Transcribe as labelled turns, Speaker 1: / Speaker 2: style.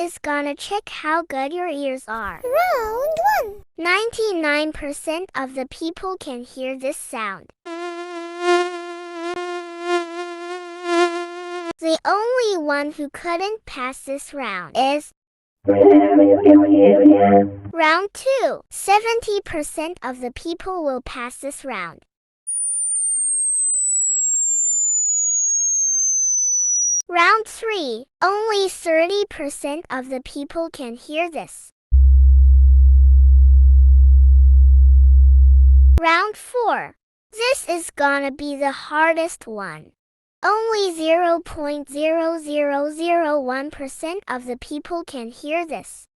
Speaker 1: is gonna check how good your ears are.
Speaker 2: Round 1.
Speaker 1: 99% of the people can hear this sound. The only one who couldn't pass this round is round 2. 70% of the people will pass this round. Round 3. Only 30% of the people can hear this. Round 4. This is gonna be the hardest one. Only 0.0001% of the people can hear this.